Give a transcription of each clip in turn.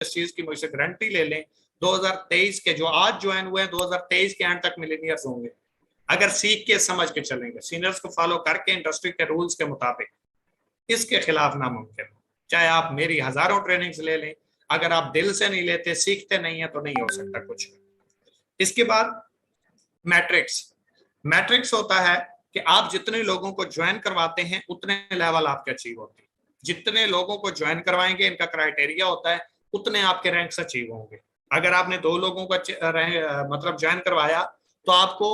इस चीज की मुझसे गारंटी ले लें, 2023 के जो आज ज्वाइन हुए हैं 2023 के एंड तक मिलीनियर्स होंगे, अगर सीख के समझ के चलेंगे, सीनियर्स को फॉलो करके इंडस्ट्री के रूल्स के मुताबिक। इसके खिलाफ नामुमकिन, चाहे आप मेरी हजारों ट्रेनिंग्स ले लें, अगर आप दिल से नहीं लेते, सीखते नहीं है, तो नहीं हो सकता कुछ। इसके बाद मैट्रिक्स। मैट्रिक्स होता है कि आप जितने लोगों को ज्वाइन करवाते हैं उतने लेवल आपके अचीव होते हैं। जितने लोगों को ज्वाइन करवाएंगे, इनका क्राइटेरिया होता है, उतने आपके रैंक्स अचीव होंगे। अगर आपने 2 लोगों को मतलब ज्वाइन करवाया तो आपको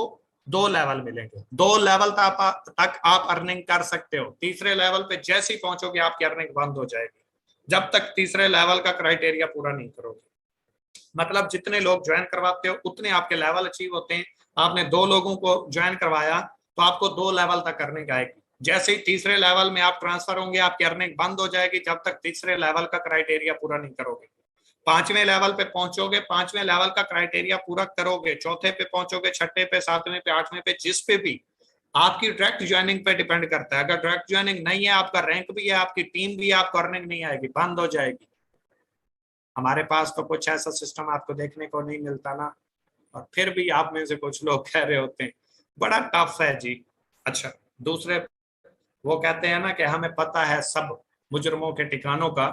2 लेवल मिलेंगे, 2 लेवल तक आप अर्निंग कर सकते हो। तीसरे लेवल पे जैसे ही पहुंचोगे आपकी अर्निंग बंद हो जाएगी, जब तक तीसरे लेवल का क्राइटेरिया पूरा नहीं करोगे। मतलब जितने लोग ज्वाइन करवाते हो उतने आपके लेवल अचीव होते हैं। आपने 2 लोगों को ज्वाइन करवाया तो आपको 2 लेवल तक अर्निंग आएगी। जैसे ही तीसरे लेवल में आप ट्रांसफर होंगे, आपकी अर्निंग बंद हो जाएगी जब तक तीसरे लेवल का क्राइटेरिया पूरा नहीं करोगे। 5वें लेवल पे पहुंचोगे, 5वें लेवल का क्राइटेरिया पूरा करोगे, चौथे पे पहुंचोगे, छठे पे, 7वें पे, 8वें पे, जिस पे भी, आपकी डायरेक्ट ज्वाइनिंग पे डिपेंड करता है। अगर डायरेक्ट ज्वाइनिंग नहीं है, आपका रैंक भी है, आपकी टीम भी है, आपको अर्निंग नहीं आएगी, बंद हो जाएगी। हमारे पास तो कुछ ऐसा सिस्टम आपको देखने को नहीं मिलता ना, और फिर भी आप में से कुछ लोग कह रहे होते हैं बड़ा टफ है जी। अच्छा, दूसरे वो कहते हैं ना कि हमें पता है सब मुजरमों के ठिकानों का,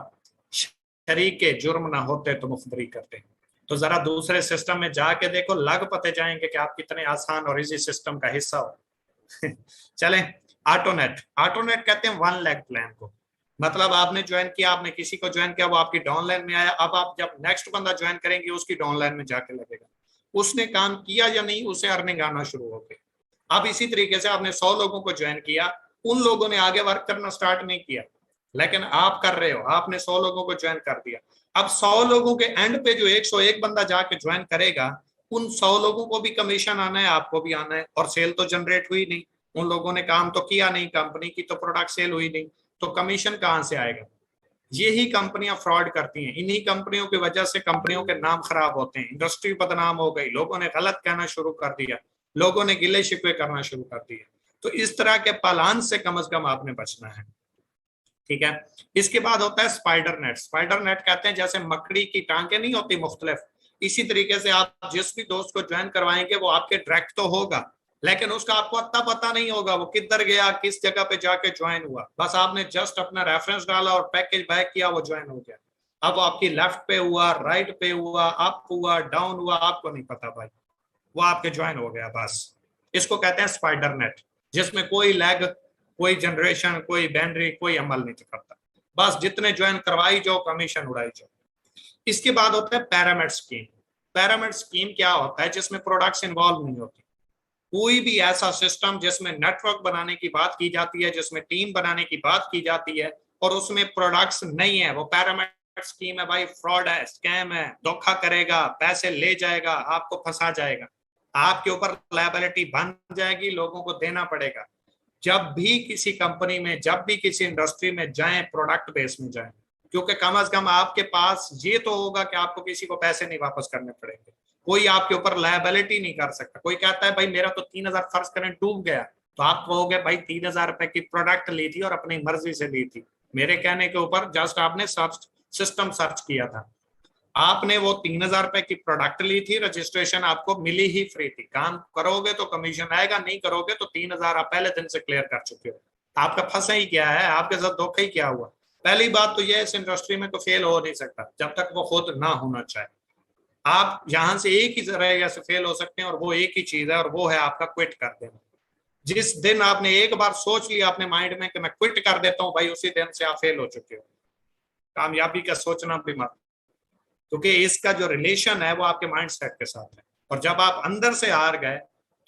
शरीके जुर्म ना होते तो मुखबरी करते। तो जरा दूसरे सिस्टम में जाके देखो, लग पते जाएंगे कि आप कितने आसान और इजी सिस्टम का हिस्सा हो। चलें, ऑटोनेट। ऑटोनेट कहते हैं 1 लेग प्लान को। मतलब आपने ज्वाइन किया, आपने किसी को ज्वाइन किया, वो आपकी डाउन लाइन में आया, अब आप जब नेक्स्ट बंदा ज्वाइन करेंगे उसकी डाउन लाइन में जाके लगेगा, उसने काम किया या नहीं, उसे अर्निंग आना शुरू हो गई। अब इसी तरीके से आपने 100 लोगों को ज्वाइन किया, उन लोगों ने आगे वर्क करना स्टार्ट नहीं किया, लेकिन आप कर रहे हो, आपने 100 लोगों को ज्वाइन कर दिया। अब 100 लोगों के एंड पे जो 101 बंदा जाके ज्वाइन करेगा, उन 100 लोगों को भी कमीशन आना है, आपको भी आना है, और सेल तो जनरेट हुई नहीं, उन लोगों ने काम तो किया नहीं, कंपनी की तो प्रोडक्ट सेल हुई नहीं, तो कमीशन कहां से आएगा? यही कंपनियां फ्रॉड करती हैं, इन्हीं कंपनियों की वजह से कंपनियों के नाम खराब होते हैं, इंडस्ट्री बदनाम हो गई, लोगों ने गलत कहना शुरू कर दिया, लोगों ने गिले शिकवे करना शुरू कर दिए। तो इस तरह के पालान से कम से कम आपने बचना है, ठीक है। इसके बाद होता है स्पाइडर नेट। स्पाइडर नेट कहते हैं जैसे मकड़ी की टांगे नहीं होती मुख्तलिफ, इसी तरीके से आप जिस भी दोस्त को ज्वाइन करवाएंगे वो आपके डायरेक्ट तो होगा, लेकिन उसका आपको अत्ता पता नहीं होगा वो किधर गया, किस जगह पे जाके ज्वाइन हुआ। बस आपने जस्ट अपना रेफरेंस डाला और पैकेज बैक किया, वो ज्वाइन हो गया। अब वो आपकी लेफ्ट पे हुआ, राइट पे हुआ, अप हुआ, डाउन हुआ, आपको नहीं पता भाई, वो आपके ज्वाइन हो गया बस। इसको कहते हैं स्पाइडर नेट, जिसमें कोई लैग, कोई जनरेशन, कोई बाउंड्री, कोई अमल नहीं करता, बस जितने ज्वाइन करवाई जाओ, कमीशन उड़ाई जाओ। इसके बाद होता है पैरामिड स्कीम। पैरामिड स्कीम क्या होता है? जिसमें प्रोडक्ट्स इन्वॉल्व नहीं होती, कोई भी ऐसा सिस्टम जिसमें नेटवर्क बनाने की बात की जाती है, जिसमें टीम बनाने की बात की जाती है और उसमें प्रोडक्ट्स नहीं है, वो पैरामिड स्कीम है भाई, फ्रॉड है, स्कैम है, धोखा करेगा, पैसे ले जाएगा, आपको फंसा जाएगा, आपके ऊपर लायबिलिटी बन जाएगी, लोगों को देना पड़ेगा। जब भी किसी कंपनी में, जब भी किसी इंडस्ट्री में जाएं, प्रोडक्ट बेस में जाएं, क्योंकि कम से कम आपके पास ये तो होगा कि आपको किसी को पैसे नहीं वापस करने पड़ेंगे, कोई आपके ऊपर लायबिलिटी नहीं कर सकता। कोई कहता है भाई मेरा तो 3000 फर्ज करें डूब गया, तो आप कहोगे भाई 3000 रुपए की प्रोडक्ट ली थी और अपनी मर्जी से ली थी, मेरे कहने के ऊपर जस्ट आपने सर्च सिस्टम सर्च किया था, आपने वो 3000 रुपए की प्रोडक्ट ली थी, रजिस्ट्रेशन आपको मिली ही फ्री थी, काम करोगे तो कमीशन आएगा, नहीं करोगे तो 3000 आप पहले दिन से क्लियर कर चुके हो। आपका फंसा ही क्या है, आपके साथ धोखा ही क्या हुआ? पहली बात तो यह, इस इंडस्ट्री में तो फेल हो नहीं सकता जब तक वो खुद ना होना चाहे। आप यहां से एक ही जरिए से फेल हो सकते हैं और वो एक ही चीज है, और वो है आपका क्विट कर देना। जिस दिन आपने एक बार सोच लिया अपने माइंड में कि मैं क्विट कर देता हूं भाई, उसी दिन से आप फेल हो चुके हो। कामयाबी का सोचना भी मत, क्योंकि इसका जो रिलेशन है वो आपके माइंड सेट के साथ है, और जब आप अंदर से हार गए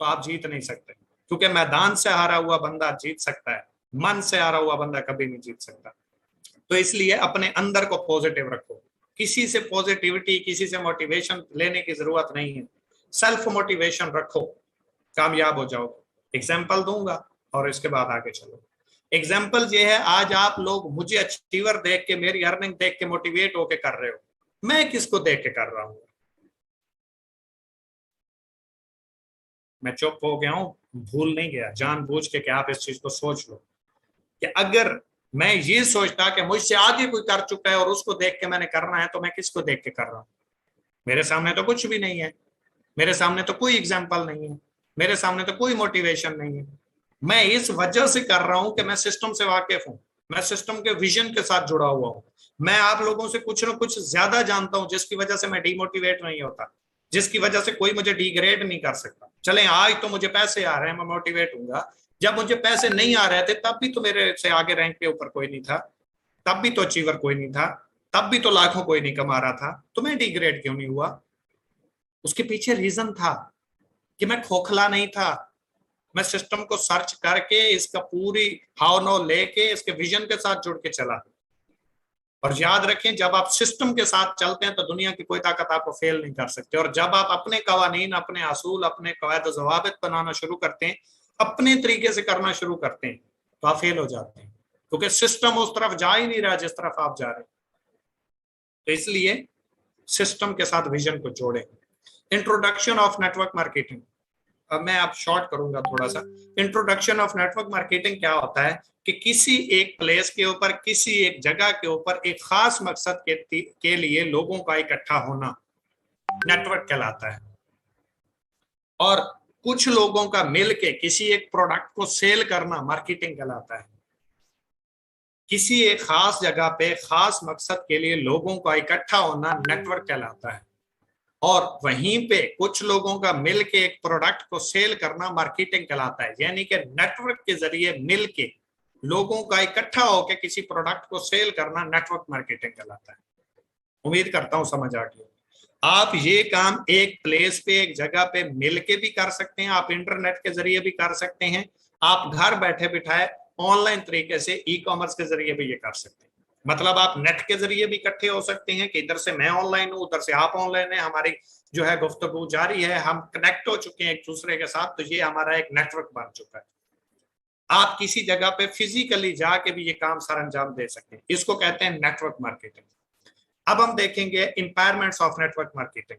तो आप जीत नहीं सकते, क्योंकि मैदान से हारा हुआ बंदा जीत सकता है, मन से हारा हुआ बंदा कभी नहीं जीत सकता। तो इसलिए अपने अंदर को पॉजिटिव रखो, किसी से पॉजिटिविटी, किसी से मोटिवेशन लेने की जरूरत नहीं है, सेल्फ मोटिवेशन रखो, कामयाब हो जाओगे। एग्जाम्पल दूंगा और इसके बाद आगे चलो। एग्जाम्पल ये है, आज आप लोग मुझे अचीवर देख के, मेरी अर्निंग देख के मोटिवेट होके कर रहे हो, मैं किसको देख के कर रहा हूं? मैं चुप हो गया हूं, भूल नहीं गया, जानबूझ के कि आप इस चीज को सोच लो कि अगर मैं ये सोचता कि मुझसे आगे कोई कर चुका है और उसको देख के मैंने करना है, तो मैं किसको देख के कर रहा हूँ? मेरे सामने तो कुछ भी नहीं है, मेरे सामने तो कोई एग्जाम्पल नहीं है, मेरे सामने तो कोई मोटिवेशन नहीं है। मैं इस वजह से कर रहा हूं कि मैं सिस्टम से वाकिफ हूं, मैं सिस्टम के विजन के साथ जुड़ा हुआ हूं। मैं आप लोगों से कुछ ना कुछ ज्यादा जानता हूं, जिसकी वजह से मैं डिमोटिवेट नहीं होता, जिसकी वजह से कोई मुझे डिग्रेड नहीं कर सकता। चले आज तो मुझे पैसे आ रहे हैं, मैं मोटिवेट हूंगा। जब मुझे पैसे नहीं आ रहे थे तब भी तो मेरे से आगे रैंक के ऊपर कोई नहीं था, तब भी तो अचीवर कोई नहीं था, तब भी तो लाखों कोई नहीं कमा रहा था, तो मैं डिग्रेड क्यों नहीं हुआ? उसके पीछे रीजन था कि मैं खोखला नहीं था। मैं सिस्टम को सर्च करके इसका पूरी हाउ नो लेके इसके विजन के साथ जुड़ के चला। और याद रखें, जब आप सिस्टम के साथ चलते हैं तो दुनिया की कोई ताकत आपको फेल नहीं कर सकती। और जब आप अपने कवानीन, अपने असूल, अपने कवायद जवाबित बनाना शुरू करते हैं, अपने तरीके से करना शुरू करते हैं, तो आप फेल हो जाते हैं, क्योंकि सिस्टम उस तरफ जा ही नहीं रहा जिस तरफ आप जा रहे हैं। तो इसलिए सिस्टम के साथ विजन को जोड़ें। इंट्रोडक्शन ऑफ नेटवर्क मार्केटिंग, अब मैं आप शॉर्ट करूंगा थोड़ा सा। इंट्रोडक्शन ऑफ नेटवर्क मार्केटिंग क्या होता है कि किसी एक प्लेस के ऊपर, किसी एक जगह के ऊपर एक खास मकसद के लिए लोगों का इकट्ठा होना नेटवर्क कहलाता है। और कुछ लोगों का मिलके किसी एक प्रोडक्ट को सेल करना मार्केटिंग कहलाता है। किसी एक खास जगह पे खास मकसद के लिए लोगों का इकट्ठा होना नेटवर्क कहलाता है। और वहीं पे कुछ लोगों का मिल के एक प्रोडक्ट को सेल करना मार्केटिंग कहलाता है। यानी कि नेटवर्क के जरिए मिल के लोगों का इकट्ठा होकर किसी प्रोडक्ट को सेल करना नेटवर्क मार्केटिंग कहलाता है। उम्मीद करता हूं समझ आ गई। आप ये काम एक प्लेस पे, एक जगह पे मिल के भी कर सकते हैं, आप इंटरनेट के जरिए भी कर सकते हैं, आप घर बैठे बिठाए ऑनलाइन तरीके से ई कॉमर्स के जरिए भी ये कर सकते हैं। मतलब आप नेट के जरिए भी इकट्ठे हो सकते हैं कि इधर से मैं ऑनलाइन हूं, उधर से आप ऑनलाइन है, हमारी जो है गुफ्तगू जारी है, हम कनेक्ट हो चुके हैं एक दूसरे के साथ, तो ये हमारा एक नेटवर्क बन चुका है। आप किसी जगह पे फिजिकली जाके भी ये काम सर अंजाम दे सकते हैं, इसको कहते हैं नेटवर्क मार्केटिंग। अब हम देखेंगे इंपायरमेंट्स ऑफ नेटवर्क मार्केटिंग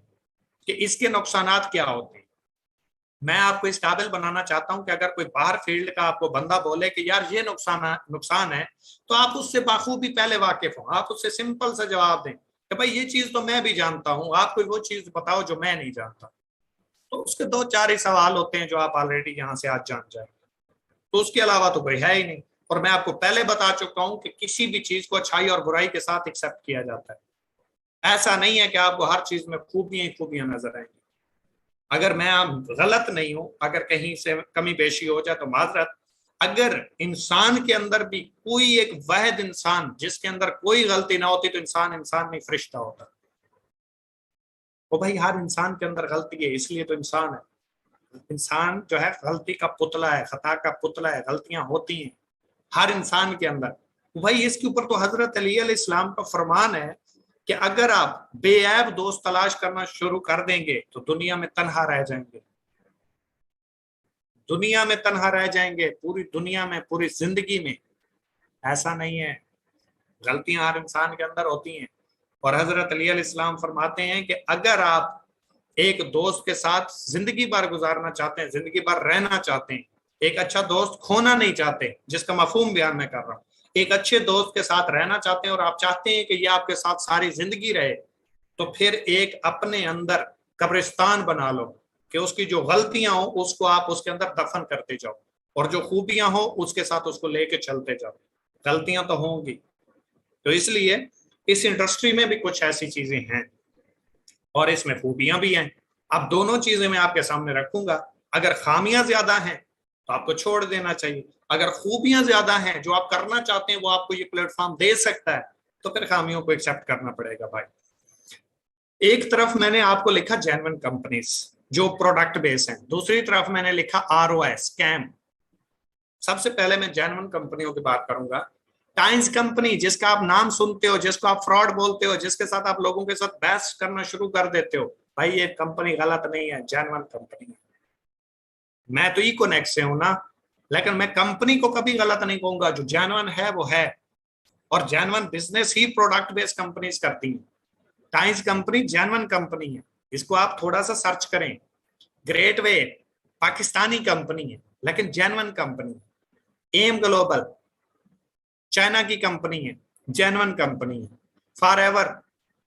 कि इसके नुकसानात क्या होते हैं। मैं आपको इस काबिल बनाना चाहता हूं कि अगर कोई बाहर फील्ड का आपको बंदा बोले कि यार ये नुकसान है, तो आप उससे बाखूबी पहले वाकिफ हो, आप उससे सिंपल सा जवाब दें कि भाई ये चीज तो मैं भी जानता हूं, आप कोई वो चीज बताओ जो मैं नहीं जानता। तो उसके दो चार ही सवाल होते हैं जो आप ऑलरेडी यहाँ से आज जान जाए, तो उसके अलावा तो कोई है ही नहीं। और मैं आपको पहले बता चुका हूं कि किसी भी चीज को अच्छाई और बुराई के साथ एक्सेप्ट किया जाता है। ऐसा नहीं है कि आपको हर चीज में खूबियां ही खूबियां नजर आएंगी। अगर मैं गलत नहीं हूं, अगर कहीं से कमी पेशी हो जाए तो माजरत। अगर इंसान के अंदर भी कोई एक वाहिद इंसान जिसके अंदर कोई गलती ना होती तो इंसान इंसान नहीं फरिश्ता होता। वो भाई हर इंसान के अंदर गलती है, इसलिए तो इंसान है। इंसान जो है गलती का पुतला है, खता का पुतला है, गलतियां होती हैं हर इंसान के अंदर। भाई इसके ऊपर तो हजरत अली अलैहिस्सलाम का फरमान है कि अगर आप बेऐब दोस्त तलाश करना शुरू कर देंगे तो दुनिया में तन्हा रह जाएंगे, दुनिया में तन्हा रह जाएंगे, पूरी दुनिया में, पूरी जिंदगी में। ऐसा नहीं है, गलतियां हर इंसान के अंदर होती हैं। और हजरत अली अलैहिस्सलाम फरमाते हैं कि अगर आप एक दोस्त के साथ जिंदगी भर गुजारना चाहते हैं, जिंदगी भर रहना चाहते हैं, एक अच्छा दोस्त खोना नहीं चाहते, जिसका मफहूम बयान मैं कर रहा हूं, एक अच्छे दोस्त के साथ रहना चाहते हैं और आप चाहते हैं कि ये आपके साथ सारी जिंदगी रहे, तो फिर एक अपने अंदर कब्रिस्तान बना लो कि उसकी जो गलतियां हो उसको आप उसके अंदर दफन करते जाओ, और जो खूबियां हो उसके साथ उसको लेके चलते जाओ। गलतियां तो होंगी, तो इसलिए इस इंडस्ट्री में भी कुछ ऐसी चीजें हैं और इसमें खूबियां भी हैं। अब दोनों चीजें मैं आपके सामने रखूंगा। अगर खामियां ज्यादा हैं तो आपको छोड़ देना चाहिए, अगर खूबियां ज्यादा हैं जो आप करना चाहते हैं वो आपको ये प्लेटफॉर्म दे सकता है, तो फिर खामियों को एक्सेप्ट करना पड़ेगा भाई। एक तरफ मैंने आपको लिखा जेन्युइन कंपनीज जो प्रोडक्ट बेस हैं, दूसरी तरफ मैंने लिखा आरओआई स्कैम। सबसे पहले मैं जेन्युइन कंपनियों की बात करूंगा। टाइम्स कंपनी जिसका आप नाम सुनते हो, जिसको आप फ्रॉड बोलते हो, जिसके साथ आप लोगों के साथ बहस करना शुरू कर देते हो, भाई ये कंपनी गलत नहीं है, जेन्युइन कंपनी है। मैं तो इकोनेक्स से हूं ना, लेकिन मैं कंपनी को कभी गलत नहीं कहूंगा। जो जेन्युइन है वो है, और जेन्युइन बिजनेस ही प्रोडक्ट बेस्ड कंपनीज करती हैं। टाइम्स कंपनी जेन्युइन कंपनी है, इसको आप थोड़ा सा सर्च करें। ग्रेट वे पाकिस्तानी कंपनी है लेकिन जेन्युइन कंपनी है। एम ग्लोबल चाइना की कंपनी है, जेन्युइन कंपनी है। फॉरएवर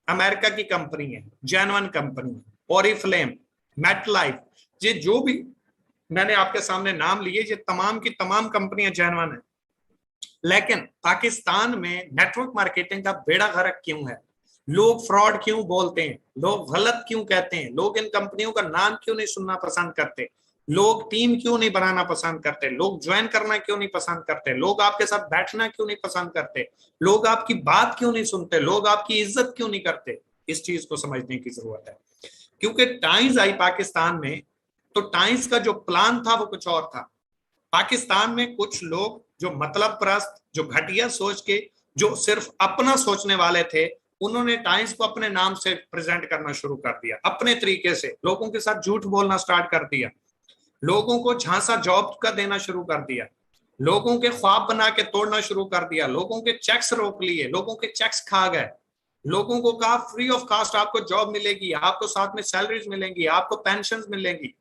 अमेरिका की कंपनी है, जेन्युइन कंपनी है। ओरिफ्लेम, मेटलाइफ, ये जो भी मैंने आपके सामने नाम लिए, ये तमाम की तमाम कंपनियां जेन्युइन है। लेकिन पाकिस्तान में नेटवर्क मार्केटिंग का बेड़ा गर्क क्यों है? लोग फ्रॉड क्यों बोलते हैं? लोग गलत क्यों कहते हैं? लोग इन कंपनियों का नाम क्यों नहीं सुनना पसंद करते? लोग टीम क्यों नहीं बनाना पसंद करते? लोग ज्वाइन करना क्यों नहीं पसंद करते? लोग आपके साथ बैठना क्यों नहीं पसंद करते? लोग आपकी बात क्यों नहीं सुनते? लोग आपकी इज्जत क्यों नहीं करते? इस चीज को समझने की जरूरत है। क्योंकि टाइम्स आई पाकिस्तान में, तो टाइम्स का जो प्लान था वो कुछ और था। पाकिस्तान में कुछ लोग जो मतलब प्रस्त, जो घटिया सोच के, जो सिर्फ अपना सोचने वाले थे, उन्होंने टाइम्स को अपने नाम से प्रेजेंट करना शुरू कर दिया। अपने तरीके से लोगों के साथ झूठ बोलना स्टार्ट कर दिया, लोगों को झांसा जॉब का देना शुरू कर दिया, लोगों के ख्वाब बना के तोड़ना शुरू कर दिया, लोगों के चेक्स रोक लिए, लोगों के चेक्स खा गए, लोगों को कहा फ्री ऑफ कॉस्ट आपको जॉब मिलेगी, आपको साथ में सैलरीज मिलेंगी, आपको पेंशन मिलेंगी।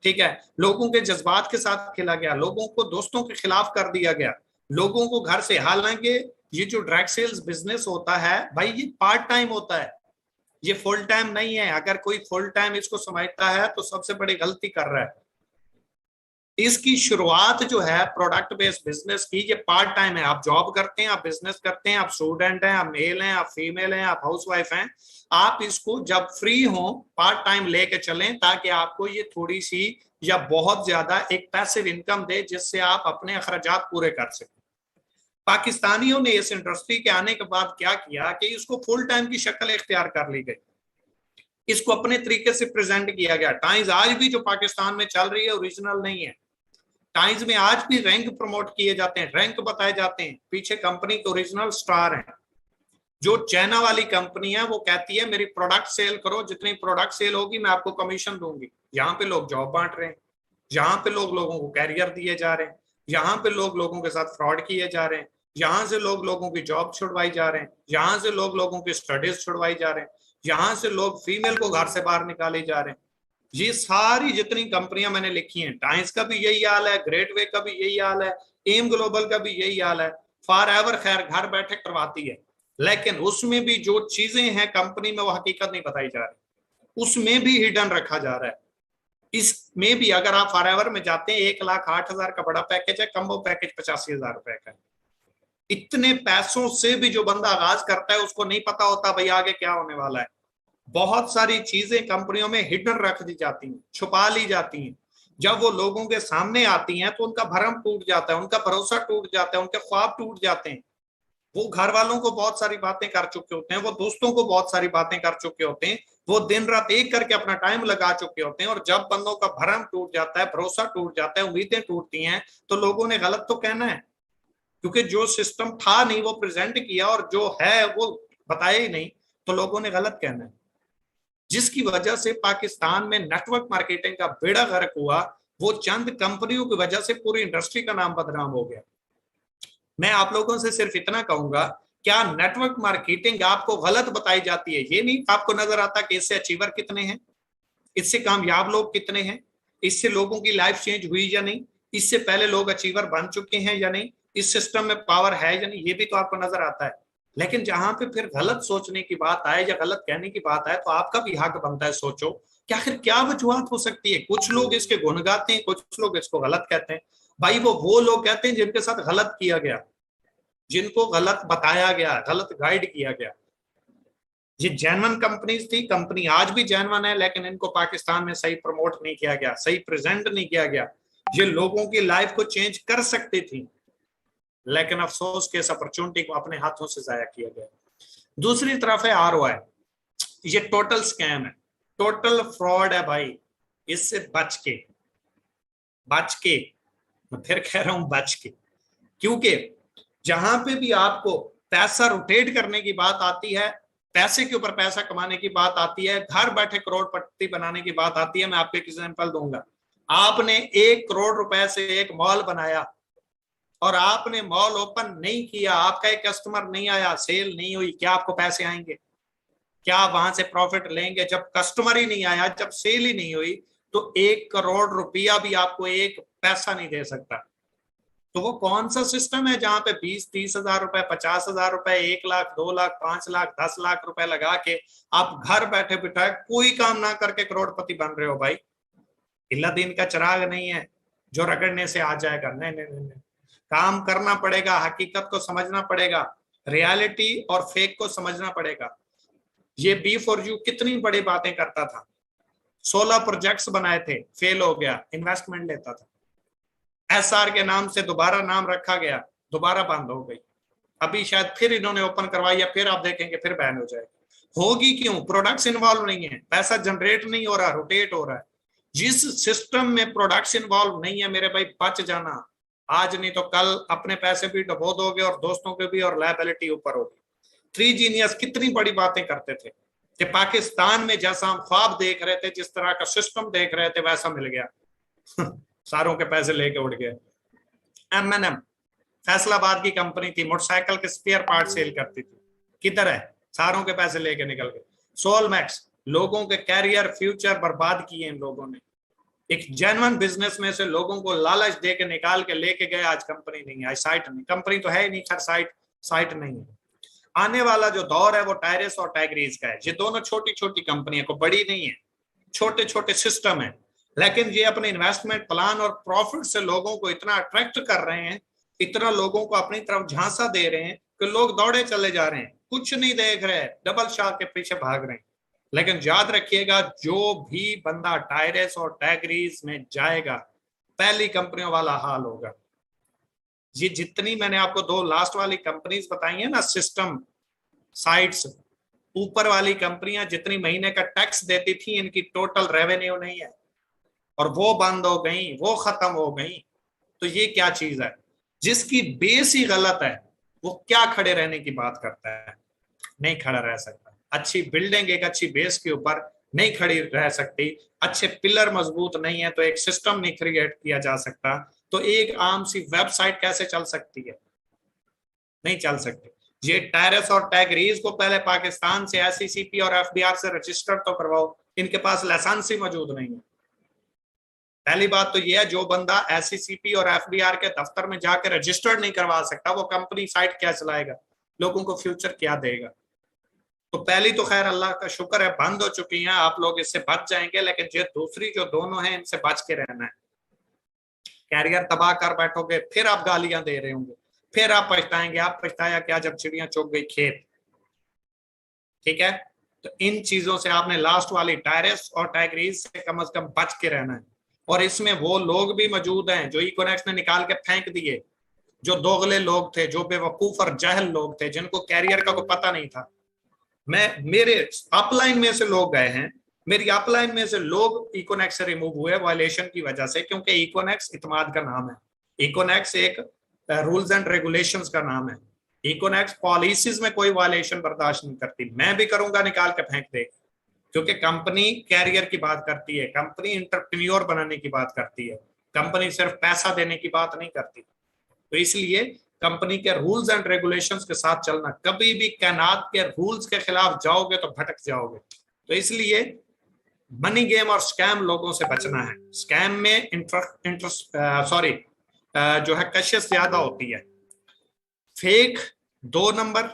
ठीक है, लोगों के जज्बात के साथ खेला गया, लोगों को दोस्तों के खिलाफ कर दिया गया, लोगों को घर से। हालांकि ये जो ड्रग सेल्स बिजनेस होता है भाई, ये पार्ट टाइम होता है, ये फुल टाइम नहीं है। अगर कोई फुल टाइम इसको समझता है तो सबसे बड़ी गलती कर रहा है। इसकी शुरुआत जो है प्रोडक्ट बेस्ड बिजनेस की, ये पार्ट टाइम है। आप जॉब करते हैं, आप बिजनेस करते हैं, आप स्टूडेंट हैं, आप मेल हैं, आप फीमेल हैं, आप हाउसवाइफ हैं, आप इसको जब फ्री हो पार्ट टाइम लेके चलें, ताकि आपको ये थोड़ी सी या बहुत ज्यादा एक पैसिव इनकम दे, जिससे आप अपने अखराजात पूरे कर सकें। पाकिस्तानियों ने इस इंडस्ट्री के आने के बाद क्या किया कि इसको फुल टाइम की शक्ल इख्तियार कर ली गई, इसको अपने तरीके से प्रेजेंट किया गया। टाइम्स आज भी जो पाकिस्तान में चल रही है ओरिजिनल नहीं है। टाइम्स में आज भी रैंक प्रमोट किए जाते हैं, रैंक बताए जाते हैं, पीछे कंपनी के ओरिजिनल स्टार हैं। जो चाइना वाली कंपनी है वो कहती है मेरी प्रोडक्ट सेल करो, जितनी प्रोडक्ट सेल होगी मैं आपको कमीशन दूंगी। यहाँ पे लोग जॉब बांट रहे हैं, यहाँ पे लोग लोगों को कैरियर दिए जा रहे हैं, यहाँ पे लोग लोगों के साथ फ्रॉड किए जा रहे हैं, यहाँ से लोग लोगों की जॉब छुड़वाई जा रहे हैं, यहाँ से लोग लोगों की स्टडीज छुड़वाई जा रहे हैं, यहाँ से लोग फीमेल को घर से बाहर निकाले जा रहे हैं। ये सारी जितनी कंपनियां मैंने लिखी हैं, टाइम्स का भी यही हाल है, ग्रेट वे का भी यही हाल है, एम ग्लोबल का भी यही हाल है। फॉरएवर खैर घर बैठे करवाती है, लेकिन उसमें भी जो चीजें हैं कंपनी में वो हकीकत नहीं बताई जा रही, उसमें भी हिडन रखा जा रहा है। इसमें भी अगर आप फॉरएवर में जाते हैं, 1,08,000 का बड़ा पैकेज है, कम्बो पैकेज 85,000 रुपए का है। इतने पैसों से भी जो बंदा आगाज करता है उसको नहीं पता होता भाई आगे क्या होने वाला है। बहुत सारी चीजें कंपनियों में हिडन रख दी जाती हैं, छुपा ली जाती हैं। जब वो लोगों के सामने आती हैं तो उनका भरम टूट जाता है, उनका भरोसा टूट जाता है, उनके ख्वाब टूट जाते हैं। वो घर वालों को बहुत सारी बातें कर चुके होते हैं, वो दोस्तों को बहुत सारी बातें कर चुके होते हैं, वो दिन रात एक करके अपना टाइम लगा चुके होते हैं। और जब बंदों का भरम टूट जाता है, भरोसा टूट जाता है, उम्मीदें टूटती हैं, तो लोगों ने गलत तो कहना है, क्योंकि जो सिस्टम था नहीं वो प्रेजेंट किया, और जो है वो बताया ही नहीं, तो लोगों ने गलत कहना है। जिसकी वजह से पाकिस्तान में नेटवर्क मार्केटिंग का बेड़ा गर्क हुआ। वो चंद कंपनियों की वजह से पूरी इंडस्ट्री का नाम बदनाम हो गया। मैं आप लोगों से सिर्फ इतना कहूंगा, क्या नेटवर्क मार्केटिंग आपको गलत बताई जाती है? ये नहीं आपको नजर आता कि इससे अचीवर कितने हैं, इससे कामयाब लोग कितने हैं, इससे लोगों की लाइफ चेंज हुई या नहीं, इससे पहले लोग अचीवर बन चुके हैं या नहीं, इस सिस्टम में पावर है या नहीं, ये भी तो आपको नजर आता है। लेकिन जहां पे फिर गलत सोचने की बात आए या गलत कहने की बात आए, तो आपका भी हक बनता है सोचो कि आखिर क्या वजूहत हो सकती है। कुछ लोग इसके गुण गाते हैं, कुछ लोग इसको गलत कहते हैं। भाई वो लोग कहते हैं जिनके साथ गलत किया गया, जिनको गलत बताया गया, गलत गाइड किया गया। ये जेन्युइन कंपनीज थी, कंपनी आज भी जेन्युइन है, लेकिन इनको पाकिस्तान में सही प्रमोट नहीं किया गया, सही प्रेजेंट नहीं किया गया। ये लोगों की लाइफ को चेंज कर सकती थी, लेकिन अफसोस के इस अपॉर्चुनिटी को अपने हाथों से जाया किया गया। दूसरी तरफ है ROI, ये टोटल स्कैम है, टोटल फ्रॉड है भाई। इससे बच के मैं फिर कह रहा हूं बच के, क्योंकि जहां पे भी आपको पैसा रोटेट करने की बात आती है, पैसे के ऊपर पैसा कमाने की बात आती है, घर बैठे करोड़पति बनाने की बात आती है, मैं आपको एक एग्जांपल दूंगा। आपने 1 करोड़ रुपए से एक मॉल बनाया और आपने मॉल ओपन नहीं किया, आपका एक कस्टमर नहीं आया, सेल नहीं हुई, क्या आपको पैसे आएंगे? क्या आप वहां से प्रॉफिट लेंगे? जब कस्टमर ही नहीं आया, जब सेल ही नहीं हुई, तो 1 करोड़ रुपया भी आपको एक पैसा नहीं दे सकता। तो वो कौन सा सिस्टम है जहां पे 20-30 हजार रुपए, 50 हजार रुपए, 1 लाख, 2 लाख, 5 लाख, 10 लाख रुपए लगा के आप घर बैठे बिठाए कोई काम ना करके करोड़पति बन रहे हो भाई? इल्ला दिन का चिराग नहीं है जो रगड़ने से आ जाएगा। नहीं नहीं नहीं, नहीं। काम करना पड़ेगा, हकीकत को समझना पड़ेगा, रियलिटी और फेक को समझना पड़ेगा। ये B4U कितनी बड़ी बातें करता था, 16 प्रोजेक्ट्स बनाए थे, फेल हो गया, इन्वेस्टमेंट लेता था, SR के नाम से दोबारा नाम रखा गया, दोबारा बंद हो गई, अभी शायद फिर इन्होंने ओपन करवाई या फिर आप देखेंगे फिर बैन हो जाएगा। होगी क्यों? प्रोडक्ट्स इन्वॉल्व नहीं है, पैसा जनरेट नहीं हो रहा, रोटेट हो रहा है। जिस सिस्टम में प्रोडक्ट्स इन्वॉल्व नहीं है मेरे भाई, बच जाना, आज नहीं तो कल अपने पैसे भी डुबो दोगे और दोस्तों के भी, और लायबिलिटी ऊपर होगी। 3 जीनियस कितनी बड़ी बातें करते थे कि पाकिस्तान में जैसा हम ख्वाब देख रहे थे, जिस तरह का सिस्टम देख रहे थे, वैसा मिल गया। सारों के पैसे लेके उड़ गए। M&M फैसलाबाद की कंपनी थी, मोटरसाइकिल के स्पेयर पार्ट सेल करती थी, किधर है? सारों के पैसे लेके निकल गए। सोलमैक्स, लोगों के कैरियर फ्यूचर बर्बाद किए इन लोगों ने। एक जेन्युइन बिजनेस में से लोगों को लालच दे के निकाल के लेके गए, आज कंपनी नहीं है, आज साइट नहीं, कंपनी तो है ही नहीं, खैर साइट नहीं है। आने वाला जो दौर है वो टायरस और टाइग्रीज का है। ये दोनों छोटी छोटी कंपनियां, को बड़ी नहीं है, छोटे छोटे सिस्टम है, लेकिन ये अपने इन्वेस्टमेंट प्लान और प्रॉफिट से लोगों को इतना अट्रैक्ट कर रहे हैं, इतना लोगों को अपनी तरफ झांसा दे रहे हैं कि लोग दौड़े चले जा रहे हैं, कुछ नहीं देख रहे, डबल शॉट के पीछे भाग रहे हैं। लेकिन याद रखिएगा, जो भी बंदा टायरस और टाइग्रीज में जाएगा, पहली कंपनियों वाला हाल होगा। ये जितनी मैंने आपको 2 लास्ट वाली कंपनीज बताई है ना, सिस्टम साइट्स, ऊपर वाली कंपनियां जितनी महीने का टैक्स देती थी, इनकी टोटल रेवेन्यू नहीं है, और वो बंद हो गई, वो खत्म हो गई। तो ये क्या चीज है? जिसकी बेस ही गलत है वो क्या खड़े रहने की बात करता है? नहीं खड़ा रह सकता। अच्छी बिल्डिंग एक अच्छी बेस के ऊपर नहीं खड़ी रह सकती, अच्छे पिलर मजबूत नहीं है तो एक सिस्टम नहीं क्रिएट किया जा सकता, तो एक आम सी वेबसाइट कैसे चल सकती है? नहीं चल सकती। ये टायरस और टाइग्रीज को पहले पाकिस्तान से SECP और FBR से रजिस्टर तो करवाओ, इनके पास लाइसेंस ही मौजूद नहीं है। पहली बात तो यह है, जो बंदा SECP और FBR के दफ्तर में जाकर रजिस्टर्ड नहीं करवा सकता, वो कंपनी साइट क्या चलाएगा, लोगों को फ्यूचर क्या देगा? तो पहली तो खैर अल्लाह का शुक्र है बंद हो चुकी हैं, आप लोग इससे बच जाएंगे, लेकिन ये दूसरी जो दोनों हैं इनसे बच के रहना है। कैरियर तबाह कर बैठोगे, फिर आप गालियां दे रहे होंगे, फिर आप पछताएंगे। आप पछताया क्या जब चिड़ियां चुग गई खेत। ठीक है, तो इन चीजों से आपने लास्ट वाली टायरस और टाइग्रीज से कम से कम बच के रहना है। और इसमें वो लोग भी मौजूद हैं जो इकोनेक्स ने निकाल के फेंक दिए, जो दोगले लोग थे, जो बेवकूफ और जहल लोग थे, जिनको कैरियर का कोई पता नहीं था। मेरे अपलाइन में से लोग गए हैं, मेरी अपलाइन में से लोग इकोनेक्स से रिमूव हुए वायलेशन की वजह से, क्योंकि इकोनेक्स इत्मीनान का नाम है, इकोनेक्स एक रूल्स एंड रेगुलेशंस का नाम है, इकोनेक्स पॉलिसीज में कोई वायलेशन बर्दाश्त नहीं करती। मैं भी करूंगा, निकाल के फेंक दे, क्योंकि कंपनी कैरियर की बात करती है, कंपनी इंटरप्रेन्योर बनाने की बात करती है, कंपनी सिर्फ पैसा देने की बात नहीं करती। तो इसलिए कंपनी के रूल्स एंड रेगुलेशंस के साथ चलना, कभी भी कायनात के रूल्स के खिलाफ जाओगे तो भटक जाओगे। तो इसलिए मनी गेम और स्कैम लोगों से बचना है। स्कैम में जो है कशिश ज्यादा होती है, फेक 2 नंबर,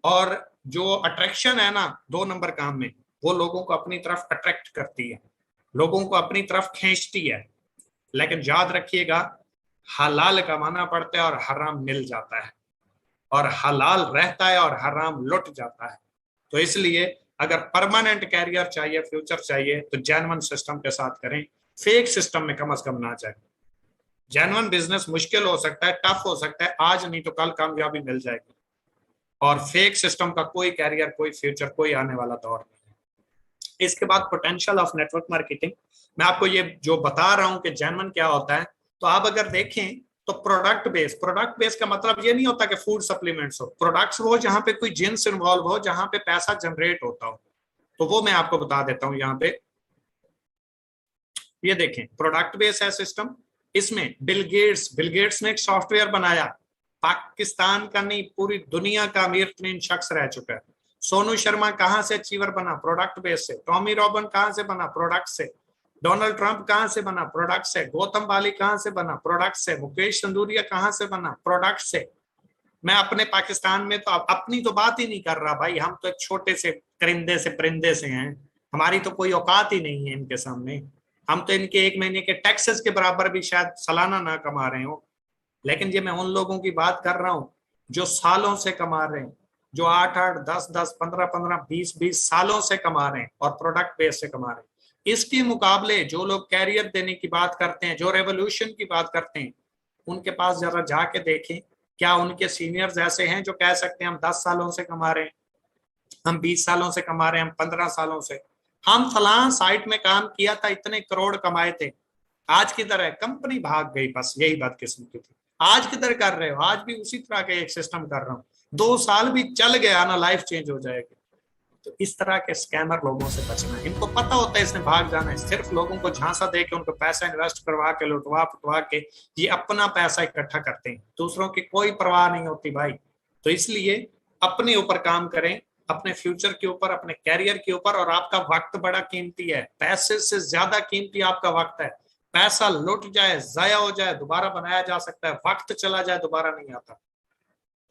और जो अट्रैक्शन है ना 2 नंबर काम में, वो लोगों को अपनी तरफ अट्रैक्ट करती है, लोगों को अपनी तरफ खींचती है। लेकिन याद रखिएगा, हलाल कमाना पड़ता है और हराम मिल जाता है, और हलाल रहता है और हराम लुट जाता है। तो इसलिए अगर परमानेंट कैरियर चाहिए, फ्यूचर चाहिए, तो जेन्युइन सिस्टम के साथ करें, फेक सिस्टम में कम से कम ना जाए। जेन्युइन बिजनेस मुश्किल हो सकता है, टफ हो सकता है, आज नहीं तो कल कामयाबी मिल जाएगी, और फेक सिस्टम का कोई कैरियर, कोई फ्यूचर, कोई आने वाला दौर नहीं है। इसके बाद पोटेंशियल ऑफ नेटवर्क मार्केटिंग, मैं आपको ये जो बता रहा हूं कि जेन्युइन क्या होता है, तो आप अगर देखें तो प्रोडक्ट बेस का मतलब ये नहीं होता कि फूड सप्लीमेंट्स हो, प्रोडक्ट्स हो जहां पे कोई जिन्स इन्वॉल्व हो, जहां पे पैसा जनरेट होता हो। तो वो मैं आपको बता देता हूं यहाँ पे, ये देखें, प्रोडक्ट बेस है सिस्टम। इसमें बिल गेट्स ने एक सॉफ्टवेयर बनाया, पाकिस्तान का नहीं पूरी दुनिया का अमीर तरीन शख्स रह चुका है। सोनू शर्मा कहां से अचीवर बना? प्रोडक्ट बेस से। टॉमी रॉबिन कहां से बना? प्रोडक्ट से। डोनाल्ड ट्रंप कहां से बना? प्रोडक्ट से। गौतम बाली कहां से बना? प्रोडक्ट से। मुकेश चंदूरिया कहां से बना? प्रोडक्ट से। मैं अपने पाकिस्तान में तो अपनी तो बात ही नहीं कर रहा भाई, हम तो एक छोटे से करिंदे से परिंदे से हैं, हमारी तो कोई औकात ही नहीं है इनके सामने। हम तो इनके 1 महीने के टैक्सेस के बराबर भी शायद सालाना ना कमा रहे हो। लेकिन ये मैं उन लोगों की बात कर रहा हूं जो सालों से कमा रहे हैं, जो 8-8, 10-10, 15-15, 20-20 सालों से कमा रहे हैं और प्रोडक्ट बेस से कमा रहे हैं। इसके मुकाबले जो लोग कैरियर देने की बात करते हैं, जो रेवोल्यूशन की बात करते हैं, उनके पास जरा जाके देखें, क्या उनके सीनियर्स ऐसे हैं जो कह सकते हैं हम 10 सालों से कमा रहे हैं, हम 20 सालों से कमा रहे हैं, हम 15 सालों से, हम फलां साइट में काम किया था, इतने करोड़ कमाए थे। आज की तरह कंपनी भाग गई, बस यही बदकिस्मती थी। आज किधर कर रहे हो? आज भी उसी तरह के एक सिस्टम कर रहा हूँ, 2 साल भी चल गया ना, लाइफ चेंज हो जाएगी। तो इस तरह के स्कैमर लोगों से बचना है। इनको पता होता है इसने भाग जाना है, सिर्फ लोगों को झांसा दे के, उनको पैसा इन्वेस्ट करवा के, लुटवा पुटवा के ये अपना पैसा इकट्ठा करते हैं, दूसरों की कोई परवाह नहीं होती भाई। तो इसलिए अपने ऊपर काम करें, अपने फ्यूचर के ऊपर, अपने कैरियर के ऊपर। और आपका वक्त बड़ा कीमती है, पैसे से ज्यादा कीमती आपका वक्त है। पैसा लुट जाए, जाया हो जाए, दोबारा बनाया जा सकता है, वक्त चला जाए दोबारा नहीं आता।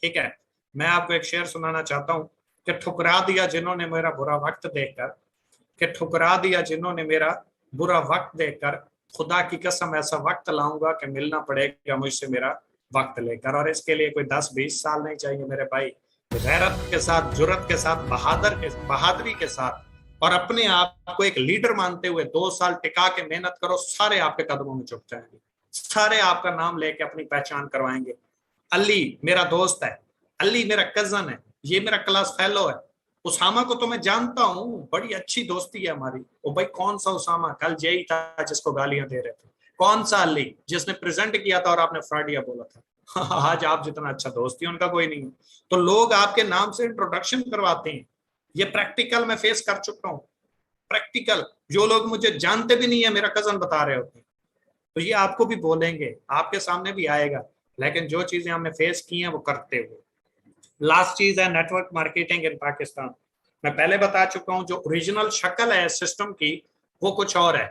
ठीक है, मैं आपको एक शेर सुनाना चाहता हूँ कि ठुकरा दिया जिन्होंने मेरा बुरा वक्त देखकर, कि ठुकरा दिया जिन्होंने मेरा बुरा वक्त देखकर, खुदा की कसम ऐसा वक्त लाऊंगा कि मिलना पड़ेगा मुझसे मेरा वक्त लेकर। और इसके लिए कोई 10-20 साल नहीं चाहिए मेरे भाई। गैरत के साथ, जुर्रत के साथ, बहादुरी के साथ, और अपने आप को एक लीडर मानते हुए 2 साल टिका के मेहनत करो, सारे आपके कदमों में झुक जाएंगे, सारे आपका नाम लेके अपनी पहचान करवाएंगे। अली मेरा दोस्त है, अली मेरा कजन है, ये मेरा क्लास फेलो है। उसामा को तो मैं जानता हूँ, बड़ी अच्छी दोस्ती है हमारी। ओ भाई कौन सा उसामा? कल यही था जिसको गालियां दे रहे थे। कौन सा अली जिसने प्रेजेंट किया था और आपने फ्रॉडिया बोला था? आज आप जितना अच्छा दोस्ती उनका कोई नहीं है। तो लोग आपके नाम से इंट्रोडक्शन करवाते हैं, ये प्रैक्टिकल मैं फेस कर चुका हूँ। प्रैक्टिकल जो लोग मुझे जानते भी नहीं है मेरा कजन बता रहे होते हैं। तो ये आपको भी बोलेंगे, आपके सामने भी आएगा। लेकिन जो चीजें हमने फेस की हैं वो करते हुए। लास्ट चीज है नेटवर्क मार्केटिंग इन पाकिस्तान। मैं पहले बता चुका हूं, जो ओरिजिनल शक्ल है सिस्टम की वो कुछ और है,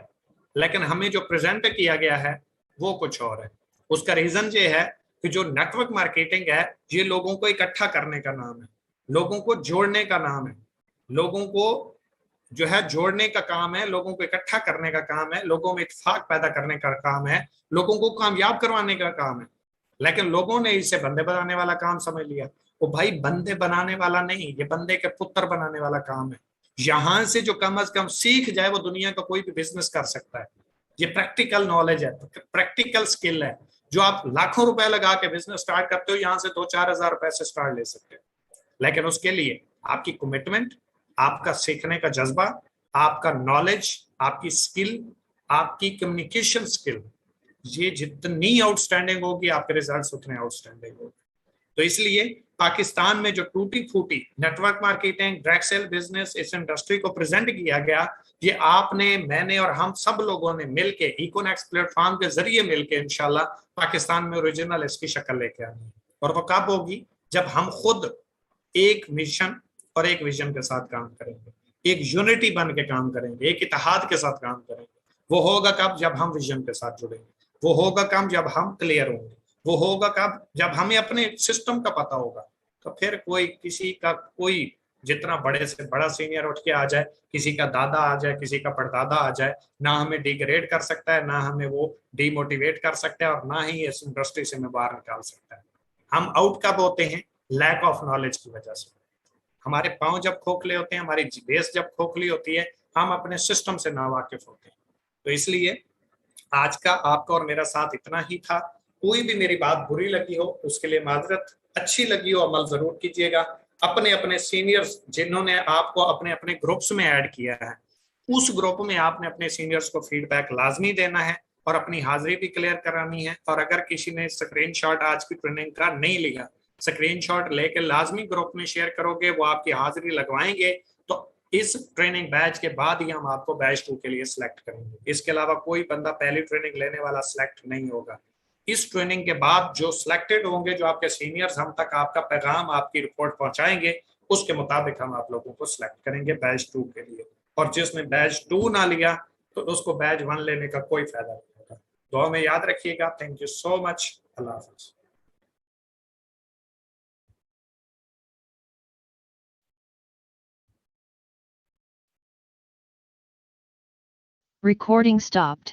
लेकिन हमें जो प्रेजेंट किया गया है वो कुछ और है। उसका रीजन ये है कि जो नेटवर्क मार्केटिंग है ये लोगों को इकट्ठा करने का नाम है, लोगों को जोड़ने का नाम है, लोगों को जो है जोड़ने का काम है, लोगों को इकट्ठा करने का काम है, लोगों में इत्तेफाक पैदा करने का काम है, लोगों को कामयाब करवाने का काम है। लेकिन लोगों ने इसे बंदे बनाने वाला काम समझ लिया। वो भाई बंदे बनाने वाला नहीं, ये बंदे के पुत्र बनाने वाला काम है। यहां से जो कम से कम सीख जाए वो दुनिया का कोई भी बिजनेस कर सकता है। ये प्रैक्टिकल नॉलेज है, प्रैक्टिकल स्किल है, जो आप लाखों रुपए लगा के बिजनेस स्टार्ट करते हो, यहां से 2-4 हजार रुपए से स्टार्ट ले सकते हो। लेकिन उसके लिए आपकी कमिटमेंट, आपका सीखने का जज्बा, आपका नॉलेज, आपकी स्किल, आपकी कम्युनिकेशन स्किल, ये जितनी आउटस्टैंडिंग होगी आपके रिजल्ट्स उतने आउटस्टैंडिंग होंगे। तो इसलिए पाकिस्तान में जो टूटी फूटी network marketing, direct sale business, इस इंडस्ट्री को प्रेजेंट किया गया, ये आपने, मैंने और हम सब लोगों ने मिलके इकोनेक्स प्लेटफॉर्म के जरिए मिलके इंशाल्लाह पाकिस्तान में ओरिजिनल इसकी शक्ल लेके आनी है। और वो कब होगी? जब हम खुद एक मिशन और एक विजन के साथ काम करेंगे, एक यूनिटी बन के काम करेंगे, एक इत्तेहाद के साथ काम करेंगे। वो होगा कब? जब हम विजन के साथ जुड़ेंगे। वो होगा कब? जब हम क्लियर होंगे। वो होगा कब? जब हमें अपने सिस्टम का पता होगा। तो फिर कोई किसी का कोई जितना बड़े से बड़ा सीनियर उठ के आ जाए, किसी का दादा आ जाए, किसी का परदादा आ जाए, ना हमें डिग्रेड कर सकता है, ना हमें वो डिमोटिवेट कर सकता है, और ना ही इस इंडस्ट्री से हमें बाहर निकाल सकता है। हम आउट कब होते हैं? लैक ऑफ नॉलेज की वजह से। हमारे पांव जब खोखले होते हैं, हमारी बेस जब खोखली होती है, हम अपने सिस्टम से नावाकिफ होते हैं। तो इसलिए आज का आपका और मेरा साथ इतना ही था। कोई भी मेरी बात बुरी लगी हो उसके लिए माजरत, अच्छी लगी हो अमल जरूर कीजिएगा। अपने अपने सीनियर्स जिन्होंने आपको अपने अपने ग्रुप्स में ऐड किया है, उस ग्रुप में आपने अपने सीनियर्स को फीडबैक लाजमी देना है और अपनी हाजिरी भी क्लियर करानी है। और अगर किसी ने स्क्रीनशॉट आज की ट्रेनिंग का नहीं लिया, स्क्रीनशॉट लेके लाजमी ग्रुप में शेयर करोगे, वो आपकी हाजिरी लगवाएंगे। तो इस ट्रेनिंग बैच के बाद ही हम आपको बैच 2 के लिए सिलेक्ट करेंगे। इसके अलावा कोई बंदा पहली ट्रेनिंग लेने वाला सिलेक्ट नहीं होगा। इस ट्रेनिंग के बाद जो सिलेक्टेड होंगे, जो आपके सीनियर्स हम तक आपका पैगाम, आपकी रिपोर्ट पहुंचाएंगे, उसके मुताबिक हम आप लोगों को सिलेक्ट करेंगे बैच 2 के लिए। और जिसने बैच 2 ना लिया तो उसको बैच 1 लेने का कोई फायदा नहीं होगा। दुआ में याद रखिएगा। Thank you so much. Allah Hafiz. Recording stopped.